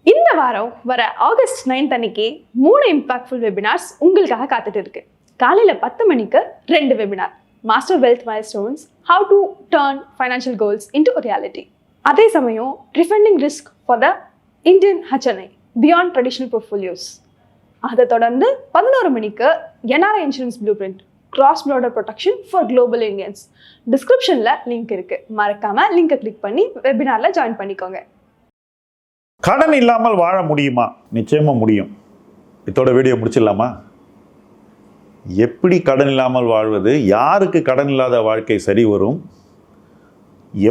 இந்த வாரம் வர ஆகஸ்ட் 9 அன்னைக்கு 3 இம்பாக்ட்ஃபுல் வெபினார்ஸ் உங்களுக்காக காத்துட்டு இருக்கு. காலையில 10 மணிக்கு 2 webinar, master wealth milestones, how to turn financial goals into reality. அதே சமயம் defending risk for the Indian HNI beyond traditional portfolios. அதை தொடர்ந்து 11 மணிக்கு NRI insurance blue print, cross border protection for global Indians. டிஸ்கிரிப்ஷன்ல லிங்க் இருக்கு, மறக்காம லிங்கை click பண்ணி வெபினார்ல ஜாயின் பண்ணிக்கோங்க. கடன் இல்லாமல் வாழ முடியுமா? நிச்சயமா முடியும். இதோட வீடியோ முடிச்சிடலாமா? எப்படி கடன் இல்லாமல் வாழ்வது, யாருக்கு கடன் இல்லாத வாழ்க்கை சரி வரும்,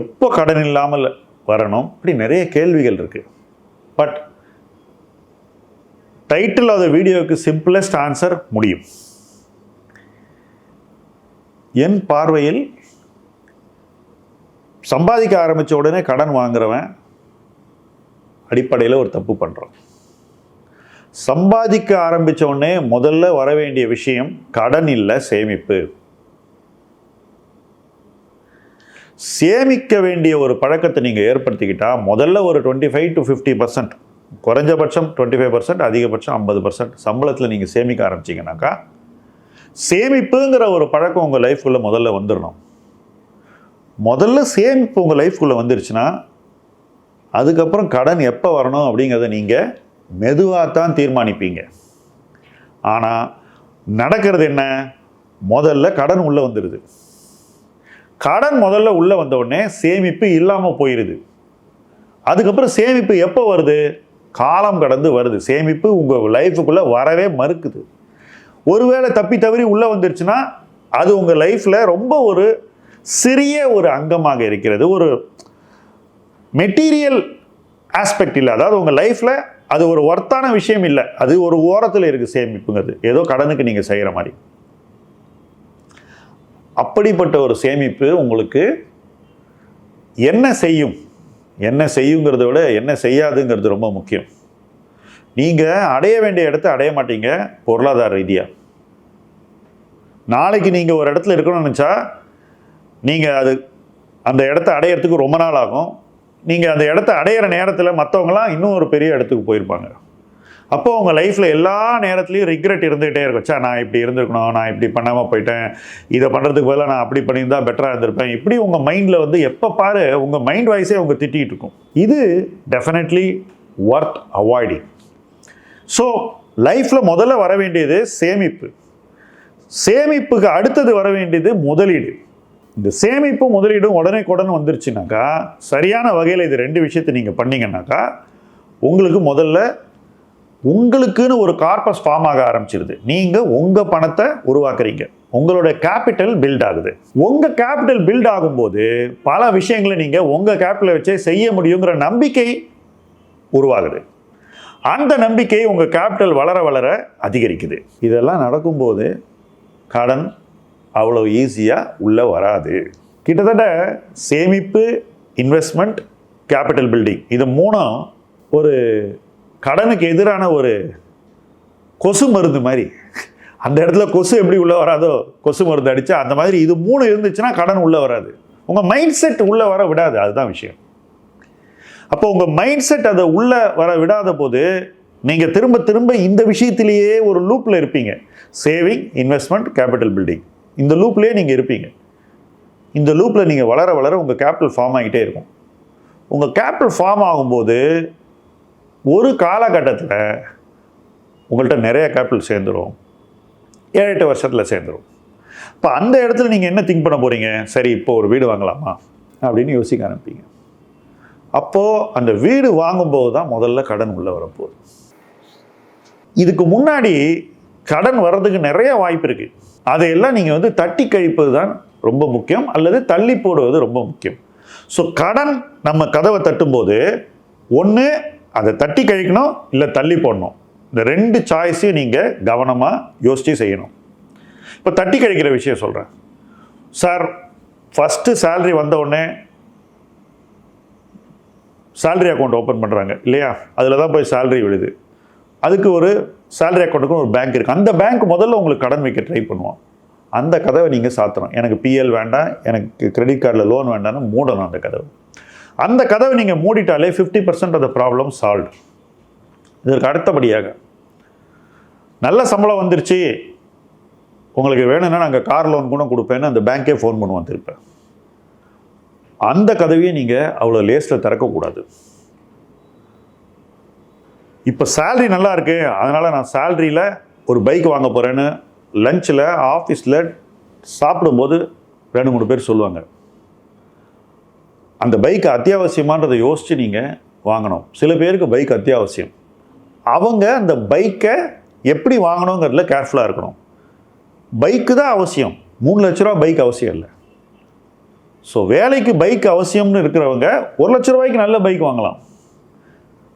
எப்போ கடன் இல்லாமல் வரணும், இப்படி நிறைய கேள்விகள் இருக்கு. பட் டைட்டில் ஆஃப் த வீடியோவுக்கு சிம்பிளஸ்ட் ஆன்சர் முடியும். என் பார்வையில் சம்பாதிக்க ஆரம்பித்த உடனே கடன் வாங்குறவன் அடிப்படையில் ஒரு தப்பு பண்ணுறோம். சம்பாதிக்க ஆரம்பித்த உடனே முதல்ல வர வேண்டிய விஷயம் கடன் இல்லை, சேமிப்பு. சேமிக்க வேண்டிய ஒரு பழக்கத்தை நீங்கள் ஏற்படுத்திக்கிட்டா முதல்ல ஒரு 25 to 50%, குறைஞ்சபட்சம் 25%, அதிகபட்சம் 50% சம்பளத்தில் நீங்கள் சேமிக்க ஆரம்பிச்சிங்கனாக்கா, சேமிப்புங்கிற ஒரு பழக்கம் உங்கள் லைஃப்குள்ளே முதல்ல வந்துடணும். முதல்ல சேமிப்பு உங்கள் லைஃப்குள்ளே வந்துருச்சுன்னா அதுக்கப்புறம் கடன் எப்போ வரணும் அப்படிங்கிறத நீங்கள் மெதுவாக தான் தீர்மானிப்பீங்க. ஆனால் நடக்கிறது என்ன? முதல்ல கடன் உள்ளே வந்துடுது. கடன் முதல்ல உள்ளே வந்த உடனே சேமிப்பு இல்லாமல் போயிடுது. அதுக்கப்புறம் சேமிப்பு எப்போ வருது? காலம் கடந்து வருது. சேமிப்பு உங்கள் லைஃபுக்குள்ளே வரவே மறுக்குது. ஒருவேளை தப்பி தவறி உள்ளே வந்துருச்சுன்னா அது உங்கள் லைஃப்பில் ரொம்ப ஒரு சிறிய ஒரு அங்கமாக இருக்கிறது. ஒரு மெட்டீரியல் ஆஸ்பெக்ட் இல்லை, அதாவது உங்கள் லைஃப்பில் அது ஒரு ஒர்த்தான விஷயம் இல்லை, அது ஒரு ஓரத்தில் இருக்குது சேமிப்புங்கிறது, ஏதோ கடனுக்கு நீங்கள் செய்கிற மாதிரி. அப்படிப்பட்ட ஒரு சேமிப்பு உங்களுக்கு என்ன செய்யும், என்ன செய்யுங்கிறத விட என்ன செய்யாதுங்கிறது ரொம்ப முக்கியம். நீங்கள் அடைய வேண்டிய இடத்த அடைய மாட்டீங்க பொருளாதார ரீதியாக. நாளைக்கு நீங்கள் ஒரு இடத்துல இருக்கணும்னு நினச்சா நீங்கள் அந்த இடத்த அடையிறதுக்கு ரொம்ப நாள் ஆகும். நீங்கள் அந்த இடத்த அடையிற நேரத்தில் மற்றவங்களாம் இன்னும் ஒரு பெரிய இடத்துக்கு போயிருப்பாங்க. அப்போ உங்கள் லைஃப்பில் எல்லா நேரத்துலையும் ரிக்ரெட் இருந்துகிட்டே இருக்கும். நான் இப்படி இருந்திருக்கணும், நான் இப்படி பண்ணாமல் போயிட்டேன், இதை பண்ணுறதுக்கு பதிலாக நான் அப்படி பண்ணியிருந்தா பெட்டராக இருந்திருப்பேன். இப்படி உங்கள் மைண்டில் எப்போ பாரு உங்கள் மைண்ட் வாய்ஸே அவங்க திட்டிகிட்டு இருக்கும். இது டெஃபினெட்லி ஒர்த் அவாய்டிங். ஸோ லைஃப்பில் முதல்ல வர வேண்டியது சேமிப்பு. சேமிப்புக்கு அடுத்தது வர வேண்டியது முதலீடு. இந்த சேமிப்பு முதலீடும் உடனே வந்துருச்சுனாக்கா, சரியான வகையில் இது 2 விஷயத்தை நீங்கள் பண்ணீங்கன்னாக்கா உங்களுக்கு முதல்ல உங்களுக்குன்னு ஒரு கார்பஸ் ஃபார்ம் ஆக ஆரம்பிச்சிருது. நீங்கள் உங்கள் பணத்தை உருவாக்குறீங்க, உங்களோட கேபிட்டல் பில்ட் ஆகுது. உங்கள் கேபிட்டல் பில்ட் ஆகும்போது பல விஷயங்களை நீங்கள் உங்கள் கேபிட்டலை வச்சே செய்ய முடியுங்கிற நம்பிக்கை உருவாகுது. அந்த நம்பிக்கை உங்கள் கேபிட்டல் வளர வளர அதிகரிக்குது. இதெல்லாம் நடக்கும்போது கடன் அவ்வளோ ஈஸியாக உள்ளே வராது. கிட்டத்தட்ட சேமிப்பு, இன்வெஸ்ட்மெண்ட், கேபிட்டல் பில்டிங், இது 3 ஒரு கடனுக்கு எதிரான ஒரு கொசு மருந்து மாதிரி. அந்த இடத்துல கொசு எப்படி உள்ளே வராதோ, கொசு மருந்து அடித்தா அந்த மாதிரி இது 3 இருந்துச்சுன்னா கடன் உள்ளே வராது. உங்கள் மைண்ட் செட் உள்ளே வர விடாது, அதுதான் விஷயம். அப்போ உங்கள் மைண்ட் செட் அதை உள்ளே வர விடாத போது நீங்கள் திரும்ப திரும்ப இந்த விஷயத்திலேயே ஒரு லூப்பில் இருப்பீங்க. சேவிங், இன்வெஸ்ட்மெண்ட், கேபிட்டல் பில்டிங், இந்த லூப்லேயே நீங்கள் இருப்பீங்க. இந்த லூப்பில் நீங்கள் வளர வளர உங்கள் கேபிட்டல் ஃபார்ம் ஆகிட்டே இருக்கும். உங்கள் கேபிட்டல் ஃபார்ம் ஆகும்போது ஒரு காலகட்டத்தில் உங்கள்கிட்ட நிறைய கேபிட்டல் சேர்ந்துடும், 7-8 வருஷத்தில் சேர்ந்துடும். இப்போ அந்த இடத்துல நீங்கள் என்ன திங்க் பண்ண போகிறீங்க? சரி, இப்போ ஒரு வீடு வாங்கலாமா அப்படின்னு யோசிக்க ஆரம்பிப்பீங்க. அப்போது அந்த வீடு வாங்கும்போது தான் முதல்ல கடன் உள்ளே வரப்போகுது. இதுக்கு முன்னாடி கடன் வர்றதுக்கு நிறைய வாய்ப்பு இருக்குது. அதையெல்லாம் நீங்கள் தட்டி கழிப்பது தான் ரொம்ப முக்கியம், அல்லது தள்ளி போடுவது ரொம்ப முக்கியம். ஸோ கடன் நம்ம கதவை தட்டும்போது ஒன்று அதை தட்டி கழிக்கணும், இல்லை தள்ளி போடணும். இந்த 2 சாய்ஸையும் நீங்கள் கவனமாக யோசித்து செய்யணும். இப்போ தட்டி கழிக்கிற விஷயம் சொல்கிறேன் சார். ஃபஸ்ட்டு சேலரி வந்த உடனே சேலரி அக்கௌண்ட் ஓப்பன் பண்ணுறாங்க இல்லையா? அதில் தான் போய் சேலரி விழுது. அதுக்கு ஒரு சேலரி அக்கௌண்ட்டுக்கு ஒரு பேங்க் இருக்குது. அந்த பேங்க் முதல்ல உங்களுக்கு கடன் வைக்க ட்ரை பண்ணுவோம். அந்த கதவை நீங்கள் சாத்தணும். எனக்கு PL வேண்டாம், எனக்கு கிரெடிட் கார்டில் லோன் வேண்டாம்னு மூடணும் அந்த கதவை. அந்த கதவை நீங்கள் மூடிட்டாலே 50% ஆஃப் த ப்ராப்ளம் சால்வ். இதற்கு அடுத்தபடியாக நல்ல சம்பளம் வந்துருச்சு, உங்களுக்கு வேணும்னா நாங்கள் கார் லோன் கூட கொடுப்பேன்னு அந்த பேங்க்கே ஃபோன் பண்ணுவான் திருப்ப. அந்த கதவையை நீங்கள் அவ்வளோ லேஸில் திறக்கக்கூடாது. இப்போ சேல்ரி நல்லா இருக்கு, அதனால் நான் சேல்ரியில் ஒரு பைக் வாங்க போகிறேன்னு லஞ்சில் ஆஃபீஸில் சாப்பிடும்போது 2-3 பேர் சொல்லுவாங்க. அந்த பைக் அத்தியாவசியமானதை யோசித்து நீங்கள் வாங்கணும். சில பேருக்கு பைக் அத்தியாவசியம், அவங்க அந்த பைக்கை எப்படி வாங்கணுங்கிறதுல கேர்ஃபுல்லாக இருக்கணும். பைக்கு தான் அவசியம், 3 லட்ச ரூபா பைக் அவசியம் இல்லை. ஸோ வேலைக்கு பைக் அவசியம்னு இருக்கிறவங்க 1 லட்ச ரூபாய்க்கு நல்ல பைக் வாங்கலாம்,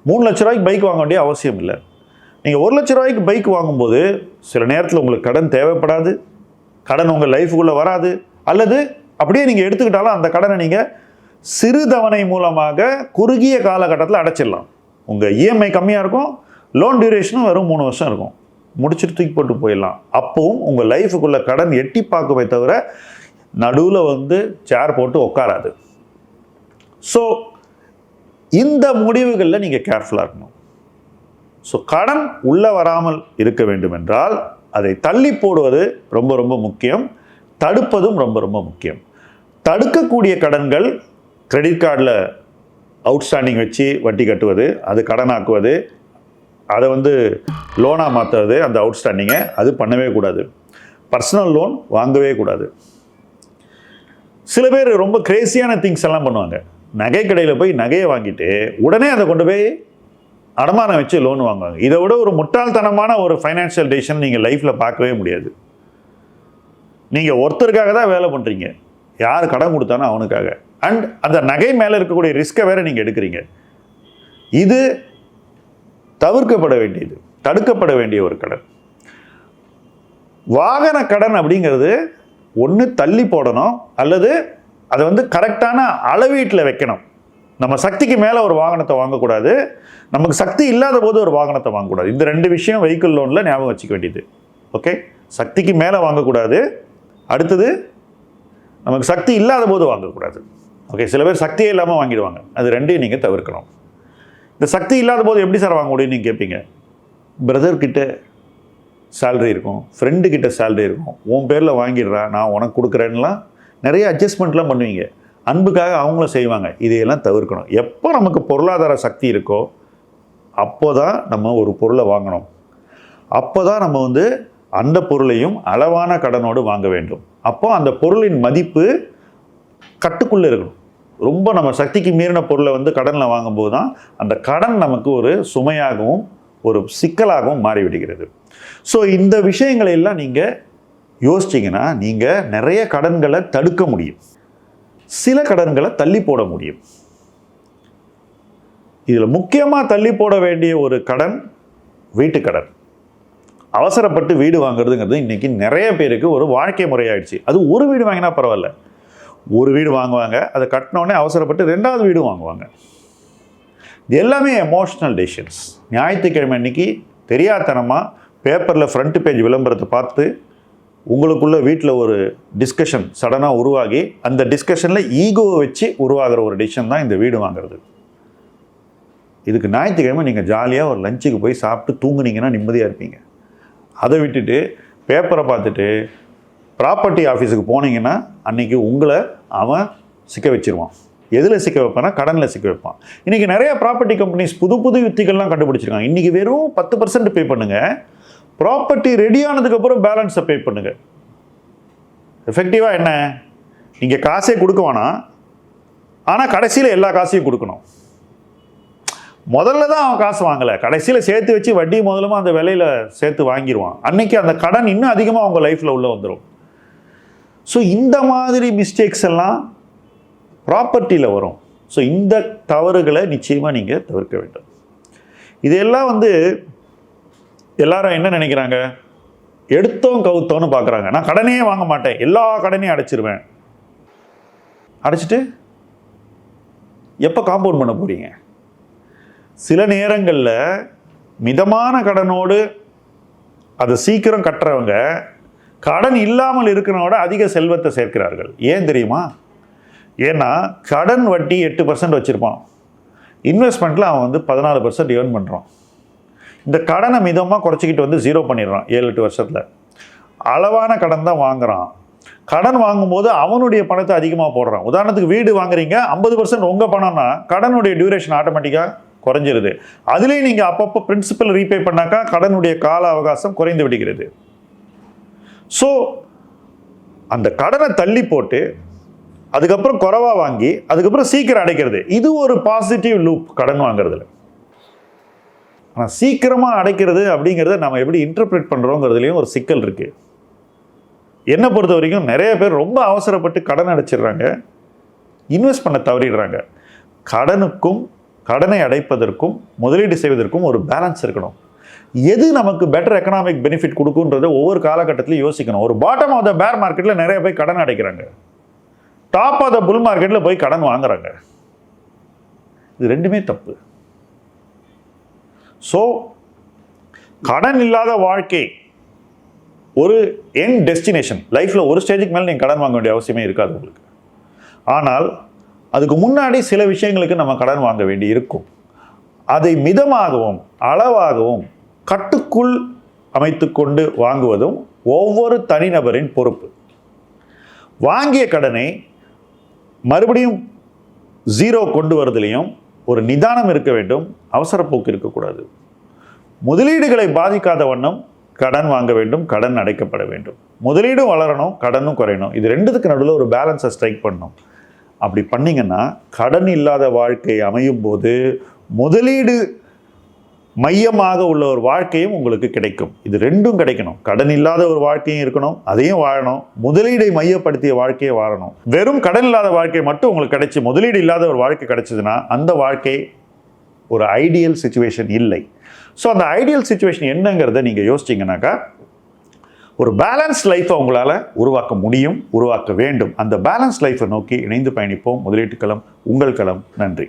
3 லட்ச ரூபாய்க்கு பைக் வாங்க வேண்டிய அவசியம் இல்லை. நீங்கள் 1 லட்ச ரூபாய்க்கு பைக் வாங்கும்போது சில நேரத்தில் உங்களுக்கு கடன் தேவைப்படாது, கடன் உங்கள் லைஃபுக்குள்ளே வராது, அல்லது அப்படியே நீங்கள் எடுத்துக்கிட்டாலும் அந்த கடனை நீங்கள் சிறு தவணை மூலமாக குறுகிய காலகட்டத்தில் அடைச்சிடலாம். உங்கள் இஎம்ஐ கம்மியாக இருக்கும், லோன் டியூரேஷனும் வெறும் 3 வருஷம் இருக்கும், முடிச்சுட்டு தூக்கி போட்டு போயிடலாம். அப்பவும் உங்கள் லைஃபுக்குள்ளே கடன் எட்டி பார்க்கவே தவிர நடுவில் சேர் போட்டு உட்காராது. ஸோ இந்த முடிவுகளில் நீங்கள் கேர்ஃபுல்லாக இருக்கணும். ஸோ கடன் உள்ளே வராமல் இருக்க வேண்டும் என்றால் அதை தள்ளி போடுவது ரொம்ப ரொம்ப முக்கியம், தடுப்பதும் ரொம்ப ரொம்ப முக்கியம். தடுக்கக்கூடிய கடன்கள் கிரெடிட் கார்டில் அவுட்ஸ்டாண்டிங் வச்சு வட்டி கட்டுவது, அது கடனாக்குவது, அதை லோனாக மாற்றுறது, அந்த அவுட்ஸ்டாண்டிங்கை அது பண்ணவே கூடாது. பர்சனல் லோன் வாங்கவே கூடாது. சில பேர் ரொம்ப கிரேசியான திங்ஸ் எல்லாம் பண்ணுவாங்க. நகை கடையில் போய் நகையை வாங்கிட்டு உடனே அதை கொண்டு போய் அடமானம் வச்சு லோன் வாங்குவாங்க. இதை விட ஒரு முட்டாள்தனமான ஒரு ஃபைனான்ஷியல் டெசிஷன் நீங்கள் லைஃப்பில் பார்க்கவே முடியாது. நீங்கள் ஒருத்தருக்காக தான் வேலை பண்ணுறீங்க, யார் கடன் கொடுத்தானோ அவனுக்காக. அண்ட் அந்த நகை மேலே இருக்கக்கூடிய ரிஸ்க்கை வேறு நீங்கள் எடுக்கிறீங்க. இது தவிர்க்கப்பட வேண்டியது, தடுக்கப்பட வேண்டிய ஒரு கடன். வாகன கடன் அப்படிங்கிறது ஒன்று தள்ளி போடணும், அல்லது அதை கரெக்டான அளவீட்டில் வைக்கணும். நம்ம சக்திக்கு மேலே ஒரு வாகனத்தை வாங்கக்கூடாது, நமக்கு சக்தி இல்லாத போது ஒரு வாகனத்தை வாங்கக்கூடாது. இந்த 2 விஷயம் வெஹிக்கிள் லோனில் ஞாபகம் வச்சுக்க வேண்டியது. ஓகே, சக்திக்கு மேலே வாங்கக்கூடாது, அடுத்தது நமக்கு சக்தி இல்லாத போது வாங்கக்கூடாது. ஓகே, சில பேர் சக்தியே இல்லாமல் வாங்கிடுவாங்க, அது 2ஐயும் நீங்கள் தவிர்க்கணும். இந்த சக்தி இல்லாத போது எப்படி சார் வாங்க முடியும்னு நீங்கள் கேட்பீங்க. பிரதர்கிட்ட சேல்ரி இருக்கும், ஃப்ரெண்டுக்கிட்ட சேல்ரி இருக்கும், உன் பேரில் வாங்கிடுறா, நான் உனக்கு கொடுக்குறேன்னுலாம் நிறைய அட்ஜஸ்ட்மெண்ட்லாம் பண்ணுவீங்க. அன்புக்காக அவங்களும் செய்வாங்க. இதையெல்லாம் தவிர்க்கணும். எப்போ நமக்கு பொருளாதார சக்தி இருக்கோ அப்போ தான் நம்ம ஒரு பொருளை வாங்கணும். அப்போ தான் நம்ம அந்த பொருளையும் அளவான கடனோடு வாங்க வேண்டும். அப்போ அந்த பொருளின் மதிப்பு கட்டுக்குள்ளே இருக்கணும். ரொம்ப நம்ம சக்திக்கு மீறின பொருளை கடனில் வாங்கும்போது தான் அந்த கடன் நமக்கு ஒரு சுமையாகவும் ஒரு சிக்கலாகவும் மாறிவிடுகிறது. ஸோ இந்த விஷயங்களை எல்லாம் நீங்கள் யோசிச்சிங்கன்னா நீங்கள் நிறைய கடன்களை தடுக்க முடியும், சில கடன்களை தள்ளி போட முடியும். இதில் முக்கியமாக தள்ளி போட வேண்டிய ஒரு கடன் வீட்டுக்கடன். அவசரப்பட்டு வீடு வாங்குறதுங்கிறது இன்றைக்கி நிறைய பேருக்கு ஒரு வாழ்க்கை முறையாயிடுச்சு. அது ஒரு வீடு வாங்கினா பரவாயில்ல, ஒரு வீடு வாங்குவாங்க, அதை கட்டினோடனே அவசரப்பட்டு 2வது வீடு வாங்குவாங்க. இது எல்லாமே எமோஷ்னல் டெசிஷன்ஸ். ஞாயிற்றுக்கிழமை அன்றைக்கி தெரியாதனமாக பேப்பரில் ஃப்ரண்ட் பேஜ் விளம்பரத்தை பார்த்து உங்களுக்குள்ள வீட்டில் ஒரு டிஸ்கஷன் சடனாக உருவாகி அந்த டிஸ்கஷனில் ஈகோவை வச்சு உருவாகிற ஒரு டிசிஷன் தான் இந்த வீடு வாங்குறது. இதுக்கு ஞாயிற்றுக்கிழமை நீங்கள் ஜாலியாக ஒரு லஞ்சுக்கு போய் சாப்பிட்டு தூங்குனீங்கன்னா நிம்மதியாக இருப்பீங்க. அதை விட்டுட்டு பேப்பரை பார்த்துட்டு ப்ராப்பர்ட்டி ஆஃபீஸுக்கு போனீங்கன்னா அன்றைக்கி உங்களை அவன் சிக்க வச்சிருவான். எதில் சிக்க வைப்பானா? கடனில் சிக்க வைப்பான். இன்றைக்கி நிறைய ப்ராப்பர்ட்டி கம்பெனிஸ் புது புது யுத்திகள்லாம் கண்டுபிடிச்சிருக்காங்க. இன்றைக்கி வெறும் 10% பே பண்ணுங்கள், ப்ராப்பர்ட்டி ரெடி ஆனதுக்கப்புறம் பேலன்ஸை பே பண்ணுங்கள். எஃபெக்டிவாக என்ன? நீங்கள் காசே கொடுக்க வேணாம், ஆனால் கடைசியில் எல்லா காசையும் கொடுக்கணும். முதல்ல தான் அவன் காசு வாங்கலை, கடைசியில் சேர்த்து வச்சு வட்டி முதலுமா அந்த விலையில் சேர்த்து வாங்கிடுவான். அன்றைக்கி அந்த கடன் இன்னும் அதிகமாக அவங்க லைஃப்பில் உள்ளே வந்துடும். ஸோ இந்த மாதிரி மிஸ்டேக்ஸ் எல்லாம் ப்ராப்பர்ட்டியில் வரும். ஸோ இந்த தவறுகளை நிச்சயமாக நீங்கள் தவிர்க்க வேண்டும். இதெல்லாம் எல்லாரும் என்ன நினைக்கிறாங்க? எடுத்தோம் கவுத்தோன்னு பார்க்குறாங்க. நான் கடனையே வாங்க மாட்டேன், எல்லா கடனையும் அடைச்சிருவேன். அடைச்சிட்டு எப்போ காம்பவுண்ட் பண்ண போகிறீங்க? சில நேரங்களில் மிதமான கடனோடு அதை சீக்கிரம் கட்டுறவங்க கடன் இல்லாமல் இருக்கிறனோட அதிக செல்வத்தை சேர்க்கிறார்கள். ஏன் தெரியுமா? ஏன்னா கடன் வட்டி 8% வச்சுருப்பான், இன்வெஸ்ட்மெண்ட்டில் அவன் 14% ஏர்ன் பண்ணுறான். இந்த கடனை மிதமாக குறைச்சிக்கிட்டு வந்து 0 பண்ணிடுறான் 7-8 வருஷத்தில். அளவான கடன் தான் வாங்குறான். கடன் வாங்கும்போது அவனுடைய பணத்தை அதிகமாக போடுறான். உதாரணத்துக்கு வீடு வாங்குறீங்க, 50% உங்கள் பணம்னா கடனுடைய டியூரேஷன் ஆட்டோமேட்டிக்காக குறைஞ்சிருது. அதுலேயும் நீங்கள் அப்பப்போ பிரின்சிபல் ரீபே பண்ணாக்கா கடனுடைய கால அவகாசம் குறைந்து விடுகிறது. ஸோ அந்த கடனை தள்ளி போட்டு அதுக்கப்புறம் குறைவா வாங்கி அதுக்கப்புறம் சீக்கிரம் அடைக்கிறது, இது ஒரு பாசிட்டிவ் லூப் கடன் வாங்குறதுல. ஆனால் சீக்கிரமாக அடைக்கிறது அப்படிங்கிறத நம்ம எப்படி இன்டர்பிரேட் பண்ணுறோங்கிறதுலையும் ஒரு சிக்கல் இருக்கு. என்னை பொறுத்த வரைக்கும் நிறைய பேர் ரொம்ப அவசரப்பட்டு கடன் அடைச்சிடுறாங்க, இன்வெஸ்ட் பண்ண தவறிடுறாங்க. கடனை அடைப்பதற்கும் முதலீடு செய்வதற்கும் ஒரு பேலன்ஸ் இருக்கணும். எது நமக்கு பெட்டர் எக்கனாமிக் பெனிஃபிட் கொடுக்குன்றதை ஒவ்வொரு காலகட்டத்திலையும் யோசிக்கணும். ஒரு பாட்டம் ஆஃப் த பேர் மார்க்கெட்டில் நிறைய பேர் கடன் அடைக்கிறாங்க, டாப் ஆஃப் த புல் மார்க்கெட்டில் போய் கடன் வாங்குறாங்க. இது ரெண்டுமே தப்பு. ஸோ கடன் இல்லாத வாழ்க்கை ஒரு எண்ட் டெஸ்டினேஷன். லைஃப்பில் ஒரு ஸ்டேஜுக்கு மேலே நீங்கள் கடன் வாங்க வேண்டிய அவசியமே இருக்காது உங்களுக்கு. ஆனால் அதுக்கு முன்னாடி சில விஷயங்களுக்கு நம்ம கடன் வாங்க வேண்டி இருக்கும். அதை மிதமாகவும் அளவாகவும் கட்டுக்குள் அமைத்து கொண்டு வாங்குவதும் ஒவ்வொரு தனிநபரின் பொறுப்பு. வாங்கிய கடனை மறுபடியும் 0 கொண்டு வரதுலையும் ஒரு நிதானம் இருக்க வேண்டும், அவசரப்போக்கு இருக்கக்கூடாது. முதலீடுகளை பாதிக்காத வண்ணம் கடன் வாங்க வேண்டும், கடன் அடைக்கப்பட வேண்டும். முதலீடும் வளரணும், கடனும் குறையணும். இது ரெண்டுத்துக்கு நடுவில் ஒரு பேலன்ஸை ஸ்ட்ரைக் பண்ணணும். அப்படி பண்ணிங்கன்னா கடன் இல்லாத வாழ்க்கை அமையும் போது முதலீடு மையமாக உள்ள ஒரு வாழ்க்கையும் உங்களுக்கு கிடைக்கும். இது ரெண்டும் கிடைக்கணும். கடன் இல்லாத ஒரு வாழ்க்கையும் இருக்கணும், அதையும் வாழணும். முதலீடை மையப்படுத்திய வாழ்க்கையை வாழணும். வெறும் கடன் இல்லாத வாழ்க்கை மட்டும் உங்களுக்கு கிடைச்சி முதலீடு இல்லாத ஒரு வாழ்க்கை கிடைச்சதுன்னா அந்த வாழ்க்கை ஒரு ஐடியல் சிச்சுவேஷன் இல்லை. ஸோ அந்த ஐடியல் சிச்சுவேஷன் என்னங்கிறத நீங்கள் யோசிச்சிங்கனாக்கா ஒரு பேலன்ஸ் லைஃப்பை உங்களால் உருவாக்க முடியும், உருவாக்க வேண்டும். அந்த பேலன்ஸ் லைஃப்பை நோக்கி இணைந்து பயணிப்போம். முதலீட்டு களம் உங்கள் களம். நன்றி.